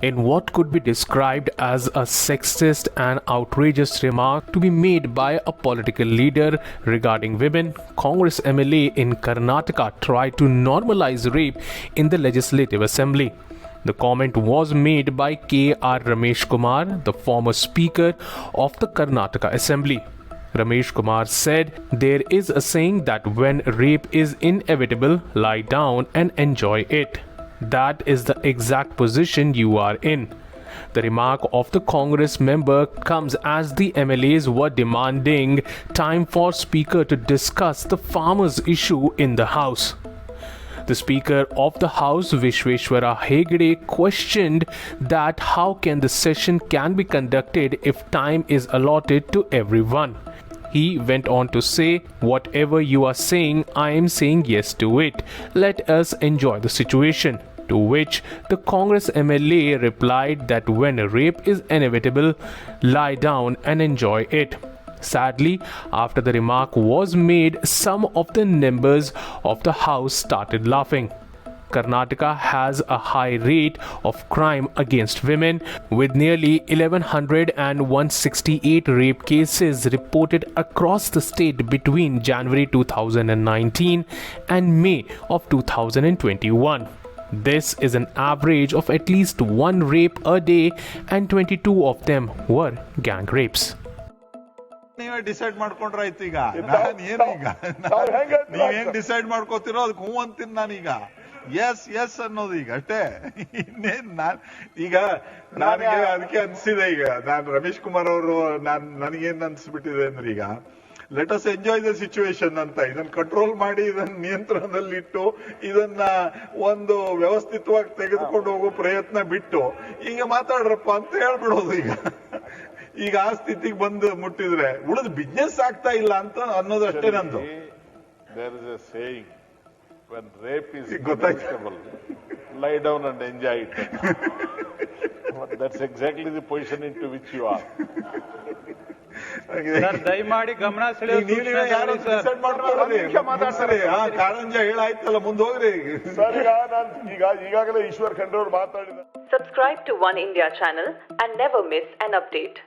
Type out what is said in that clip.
in what could be described as a sexist and outrageous remark to be made by a political leader regarding women. Congress MLA in Karnataka tried to normalize rape in the Legislative Assembly. The comment was made by K.R. Ramesh Kumar, the former Speaker of the Karnataka Assembly. Ramesh Kumar said, "There is a saying that when rape is inevitable, lie down and enjoy it. That is the exact position you are in." The remark of the Congress member comes as the MLAs were demanding time for Speaker to discuss the farmers' issue in the House. The Speaker of the House, Vishweshwara Hegde, questioned that how can the session can be conducted if time is allotted to everyone. He went on to say, "Whatever you are saying, I am saying yes to it. Let us enjoy the situation." To which the Congress MLA replied that when rape is inevitable, lie down and enjoy it. Sadly, after the remark was made, some of the members of the House started laughing. Karnataka has a high rate of crime against women, with nearly 1100 and 168 rape cases reported across the state between January 2019 and May of 2021. This is an average of at least one rape a day, and 22 of them were gang rapes. ನೀವೇ decide ಮಾಡ್ಕೊಂಡ್ರೆ ಆಯ್ತು. ಈಗ ನಾನ್ ಏನೀಗ ನೀವೇನ್ decide ಮಾಡ್ಕೋತಿರೋ ಅದಕ್ಕೆ ಹೂ ಅಂತೀನಿ ನಾನೀಗ. S S ಅನ್ನೋದು ಈಗ ಅಷ್ಟೇ. ಇನ್ನೇನ್ ನನಗೆ ಅದಕ್ಕೆ ಅನ್ಸಿದೆ. ಈಗ ನಾನು ರಮೇಶ್ ಕುಮಾರ್ ಅವರು ನನಗೇನ್ ಅನ್ಸ್ಬಿಟ್ಟಿದೆ ಅಂದ್ರೆ, ಈಗ let us enjoy the situation ಅಂತ, ಇದನ್ನ ಕಂಟ್ರೋಲ್ ಮಾಡಿ, ಇದನ್ನ ನಿಯಂತ್ರಣದಲ್ಲಿಟ್ಟು, ಇದನ್ನ ಒಂದು ವ್ಯವಸ್ಥಿತವಾಗಿ ತೆಗೆದುಕೊಂಡು ಹೋಗೋ ಪ್ರಯತ್ನ ಬಿಟ್ಟು ಈಗ ಮಾತಾಡ್ರಪ್ಪ ಅಂತ ಹೇಳ್ಬಿಡೋದು. ಈಗ ಆ ಸ್ಥಿತಿಗೆ ಬಂದು ಮುಟ್ಟಿದ್ರೆ ಉಳಿದ ಬಿಸ್ನೆಸ್ ಆಗ್ತಾ ಇಲ್ಲ ಅಂತ ಅನ್ನೋದಷ್ಟೇ ನಂದು. There is a saying, when rape is inevitable, lie down and enjoy it. That's exactly the position into which you are. ದಯಮಾಡಿ ಗಮನ ಕಾರಂಜ ಹೇಳಾಯ್ತಲ್ಲ, ಮುಂದೆ ಹೋಗ್ರಿ. ಈಗಾಗಲೇ ಈಶ್ವರ್ ಖಂಡ್ರೆ ಅವರು ಮಾತಾಡಿದ. Subscribe to One India channel and never miss an update.